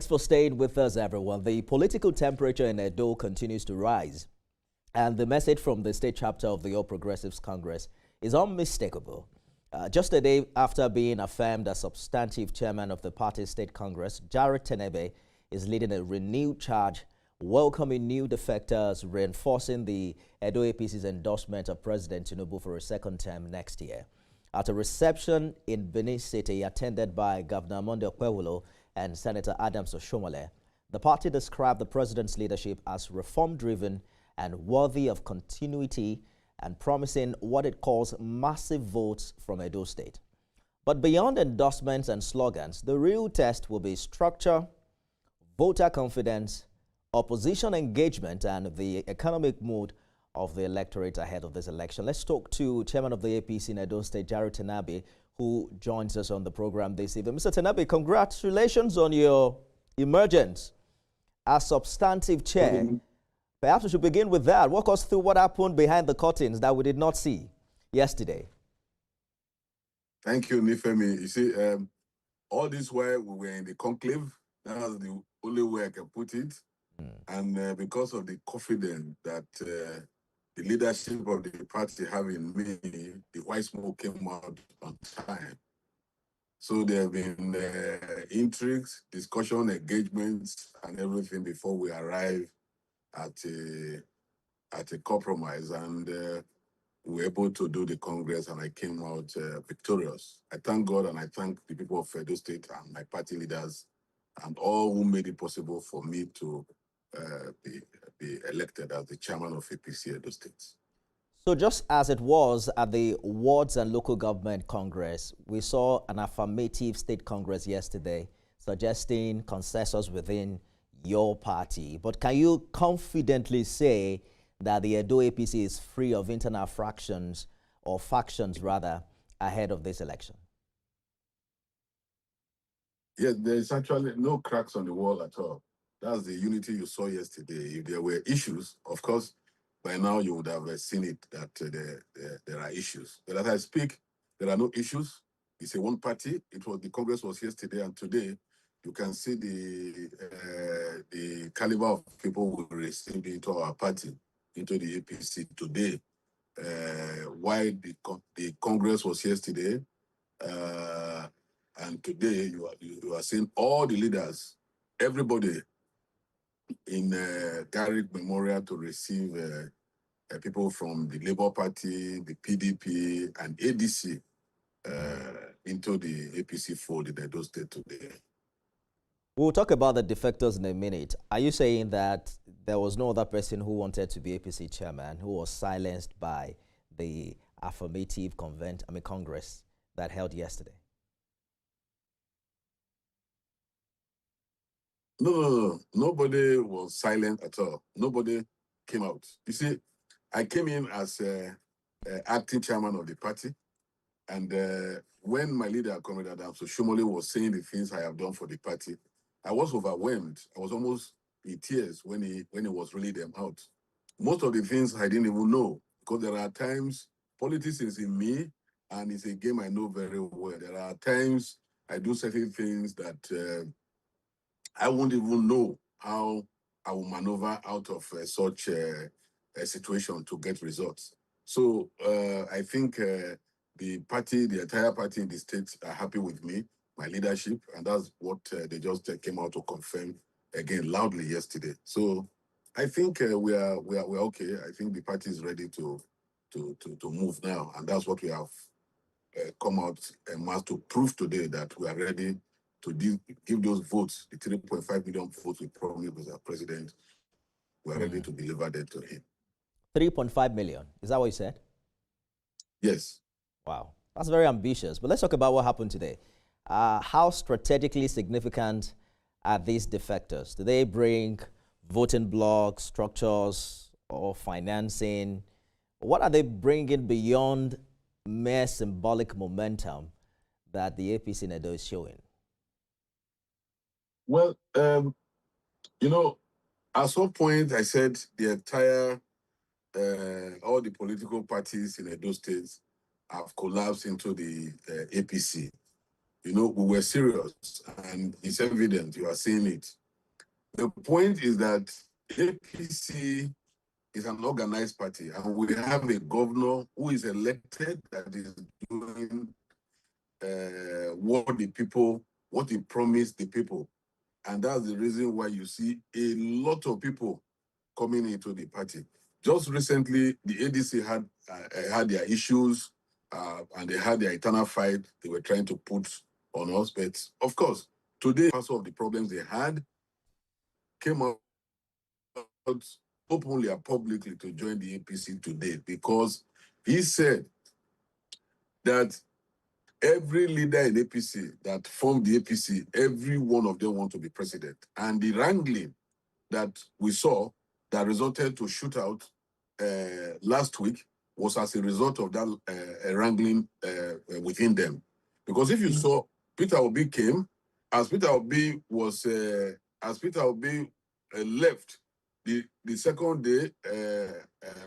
Thanks for staying with us, everyone. The political temperature in Edo continues to rise, and the message from the state chapter of the All Progressives Congress is unmistakable. Just a day after being affirmed as substantive chairman of the party's state congress, Jarret Tenebe is leading a renewed charge, welcoming new defectors, reinforcing the Edo APC's endorsement of President Tinubu for a second term next year. At a reception in Benin City attended by Governor Monday Okwewolo and Senator Adams Oshomole, the party described the president's leadership as reform-driven and worthy of continuity and promising what it calls massive votes from Edo State. But beyond endorsements and slogans, the real test will be structure, voter confidence, opposition engagement, and the economic mood of the electorate ahead of this election. Let's talk to Chairman of the APC in Edo State, Jarret Tenebe, who joins us on the program this evening. Mr. Tenebe, congratulations on your emergence as substantive chair. Perhaps we should begin with that. Walk us through what happened behind the curtains that we did not see yesterday. Thank you, Nifemi. You see, all this while we were in the conclave. That's the only way I can put it. And because of the confidence that the leadership of the party have in me, the white smoke came out on time. So there have been intrigues, discussion, engagements, and everything before we arrive at a compromise. And we were able to do the Congress, and I came out victorious. I thank God, and I thank the people of Edo State and my party leaders and all who made it possible for me to be elected as the chairman of APC Edo State. So just as it was at the Wards and Local Government Congress, we saw an affirmative state congress yesterday suggesting consensus within your party. But can you confidently say that the Edo APC is free of internal fractions, or factions rather, ahead of this election? Yes, there's actually no cracks on the wall at all. That's the unity you saw yesterday. If there were issues, of course, by now you would have seen it that there are issues. But as I speak, there are no issues. It's a one party. The Congress was yesterday, and today you can see the caliber of people who received into our party, into the APC today. Why the Congress was yesterday, and today you are seeing all the leaders, everybody in Garrick Memorial to receive people from the Labour Party, the PDP, and ADC into the APC fold in Edo State today. We'll talk about the defectors in a minute. Are you saying that there was no other person who wanted to be APC chairman who was silenced by the affirmative Congress that held yesterday? No. Nobody was silent at all. Nobody came out. You see, I came in as acting chairman of the party. And when my leader, Comrade Adams Oshomole, was saying the things I have done for the party, I was overwhelmed. I was almost in tears when he was reading them out. Most of the things I didn't even know, because there are times politics is in me, and it's a game I know very well. There are times I do certain things that I won't even know how I will maneuver out of such a situation to get results. So I think the entire party in the state are happy with me, my leadership, and that's what they just came out to confirm again loudly yesterday. So I think we are okay. I think the party is ready to move now, and that's what we have come out and must to prove today, that we are ready to give those votes, the 3.5 million votes we promised with our president. We are ready to deliver that to him. 3.5 million. Is that what you said? Yes. Wow. That's very ambitious. But let's talk about what happened today. How strategically significant are these defectors? Do they bring voting blocks, structures, or financing? What are they bringing beyond mere symbolic momentum that the APC in Edo is showing? Well, at some point I said the entire, all the political parties in Edo State have collapsed into the APC. we were serious, and it's evident, you are seeing it. The point is that APC is an organized party, and we have a governor who is elected that is doing what he promised the people. And that's the reason why you see a lot of people coming into the party. Just recently, the ADC had their issues, and they had their internal fight they were trying to put on us. But of course, today, part of the problems they had came out openly and publicly to join the APC today, because he said that every leader in APC that formed the APC, every one of them want to be president. And the wrangling that we saw that resulted to shootout last week was as a result of that wrangling within them. Because if you saw, Peter Obi came, as Peter Obi left, the second day,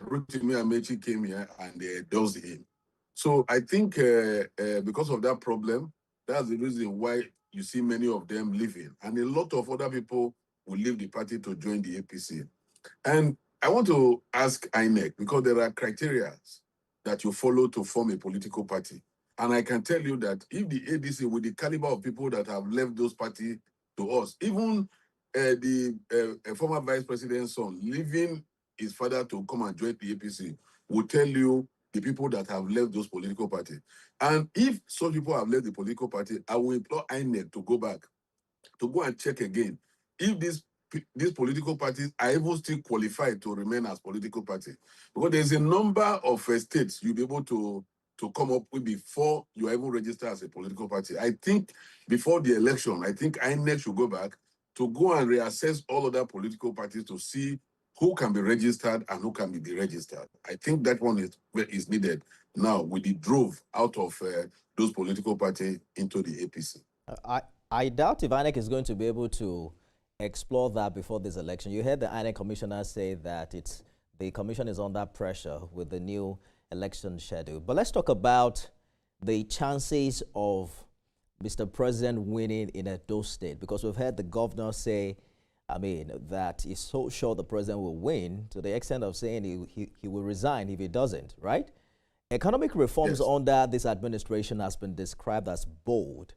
Rotimi Amechi came here and they endorsed him. So I think because of that problem, that's the reason why you see many of them leaving. And a lot of other people will leave the party to join the APC. And I want to ask INEC, because there are criteria that you follow to form a political party. And I can tell you that if the ADC, with the caliber of people that have left those parties to us, even the former vice president's son leaving his father to come and join the APC, will tell you the people that have left those political parties. And if some people have left the political party, I will implore INEC to go back, to go and check again if these political parties are even still qualified to remain as political parties. Because there's a number of states you'll be able to come up with before you are even registered as a political party. I think before the election, I think INEC should go back to go and reassess all other political parties to see who can be registered and who can be deregistered. I think that one is needed now with the drove out of those political parties into the APC. I doubt if INEC is going to be able to explore that before this election. You heard the INEC commissioner say that the commission is under pressure with the new election schedule. But let's talk about the chances of Mr. President winning in Edo State, because we've heard the governor say, that he's so sure the president will win, to the extent of saying he will resign if he doesn't, right? Economic reforms under this administration has been described as bold.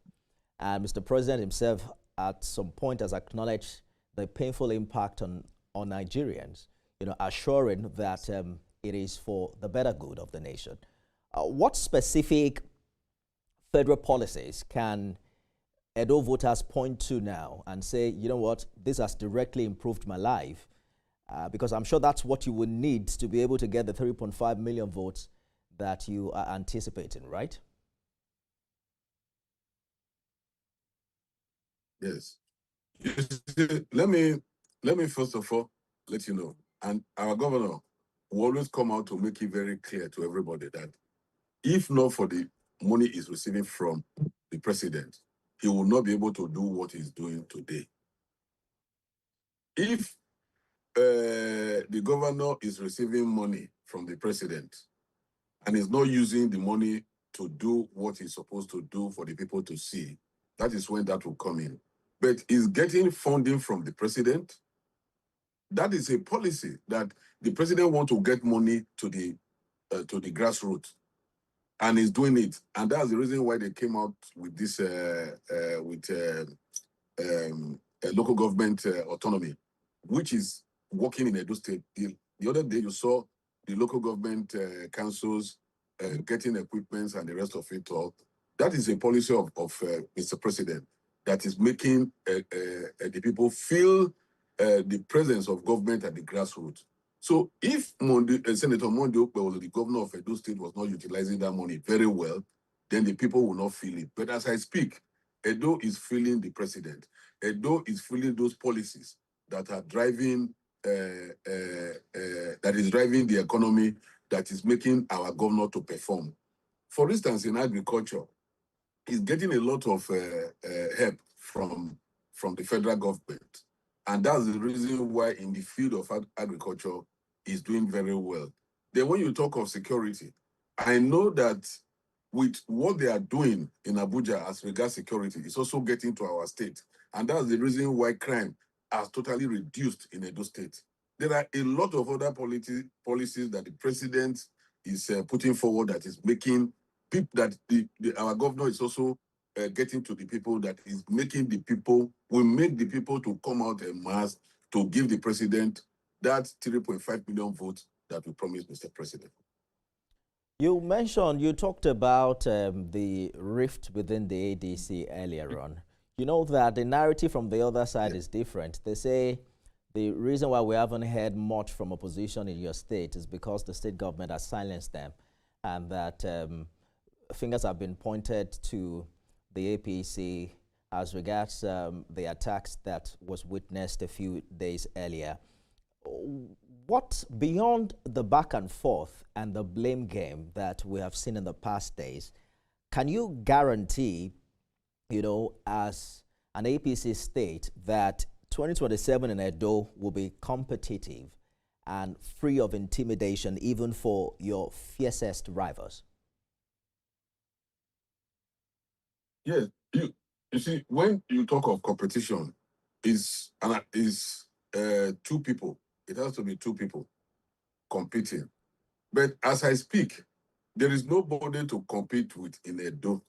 And Mr. President himself at some point has acknowledged the painful impact on Nigerians, assuring that it is for the better good of the nation. What specific federal policies can Edo voters point to now and say, you know what, this has directly improved my life? Because I'm sure that's what you would need to be able to get the 3.5 million votes that you are anticipating, right? Yes. Let me first of all let you know, and our governor will always come out to make it very clear to everybody that if not for the money he's receiving from the president, he will not be able to do what he's doing today. If the governor is receiving money from the president and is not using the money to do what he's supposed to do for the people to see, that is when that will come in. But is getting funding from the president. That is a policy that the president wants to get money to the grassroots, and is doing it. And that's the reason why they came out with this local government autonomy, which is working in Edo State. The other day you saw the local government councils getting equipments and the rest of it all. That is a policy of Mr. President that is making the people feel the presence of government at the grassroots. So if Senator Monday Okpebholo, the governor of Edo State, was not utilizing that money very well, then the people will not feel it. But as I speak, Edo is feeling the president. Edo is feeling those policies that are driving, that is driving the economy, that is making our governor to perform. For instance, in agriculture, he's getting a lot of help from the federal government. And that's the reason why in the field of agriculture, he's doing very well. Then when you talk of security, I know that with what they are doing in Abuja as regards security, it's also getting to our state. And that's the reason why crime has totally reduced in Edo State. There are a lot of other policies that the president is putting forward that is making people, that our governor is also getting to the people, that is making the people, will make the people to come out en masse to give the president that 3.5 million votes that we promised, Mr. President. You talked about the rift within the ADC earlier on. You know that the narrative from the other side is different. They say the reason why we haven't heard much from opposition in your state is because the state government has silenced them, and that fingers have been pointed to the APC as regards the attacks that was witnessed a few days earlier. What, beyond the back and forth and the blame game that we have seen in the past days, can you guarantee, as an APC state, that 2027 in Edo will be competitive and free of intimidation even for your fiercest rivals? Yes, you see, when you talk of competition, is two people. It has to be two people competing. But as I speak, there is nobody to compete with in Edo.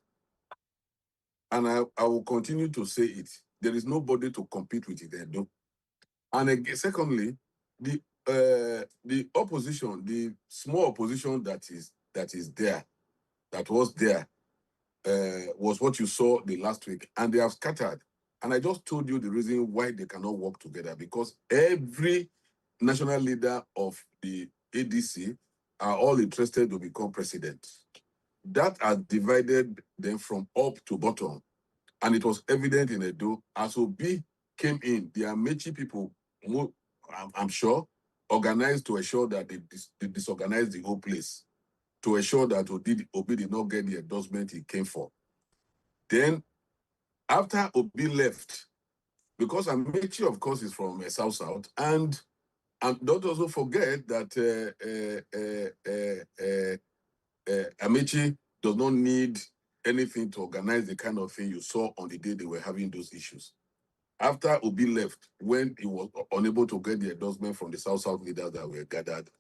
And I will continue to say it. There is nobody to compete with in Edo. And again, secondly, the opposition, the small opposition that was there, was what you saw the last week, and they have scattered. And I just told you the reason why they cannot work together, because every national leader of the ADC are all interested to become president. That has divided them from up to bottom. And it was evident in Edo. As Obi came in, the Amechi people, I'm sure, organized to ensure that they disorganized the whole place, to ensure that Obi did not get the endorsement he came for. Then, after Obi left, because Amechi, of course, is from South, and don't also forget that Amechi does not need anything to organize the kind of thing you saw on the day they were having those issues. After Obi left, when he was unable to get the endorsement from the South leaders that were gathered,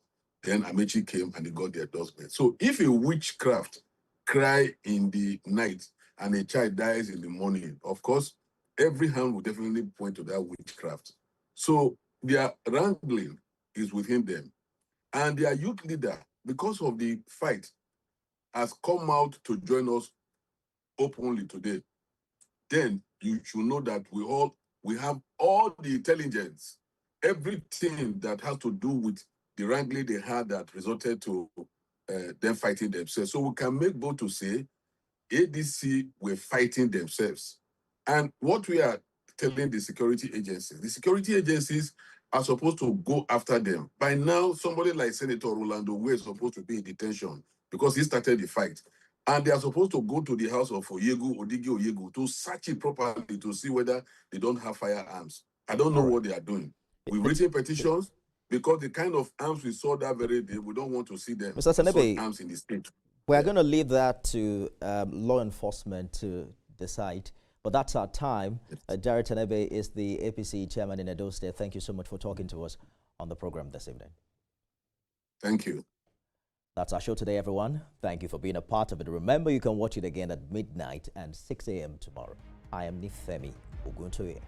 then Amechi came and he got the endorsement. So if a witchcraft cry in the night and a child dies in the morning, of course, every hand will definitely point to that witchcraft. So their wrangling is within them. And their youth leader, because of the fight, has come out to join us openly today. Then you should know that we have all the intelligence, everything that has to do with the wrangling they had that resulted to them fighting themselves. So we can make bold to say ADC were fighting themselves. And what we are telling the security agencies are supposed to go after them. By now, somebody like Senator Rolando Way is supposed to be in detention because he started the fight. And they are supposed to go to the house of Odigi to search it properly to see whether they don't have firearms. I don't know what they are doing. We've written petitions because the kind of arms we saw that very day, we don't want to see them. Mr. Tenebe, arms in the state. We are going to leave that to law enforcement to decide. But that's our time. Jarret Tenebe is the APC chairman in Edo State. Thank you so much for talking to us on the program this evening. Thank you. That's our show today, everyone. Thank you for being a part of it. Remember, you can watch it again at midnight and 6 a.m. tomorrow. I am Nifemi Oguntoye.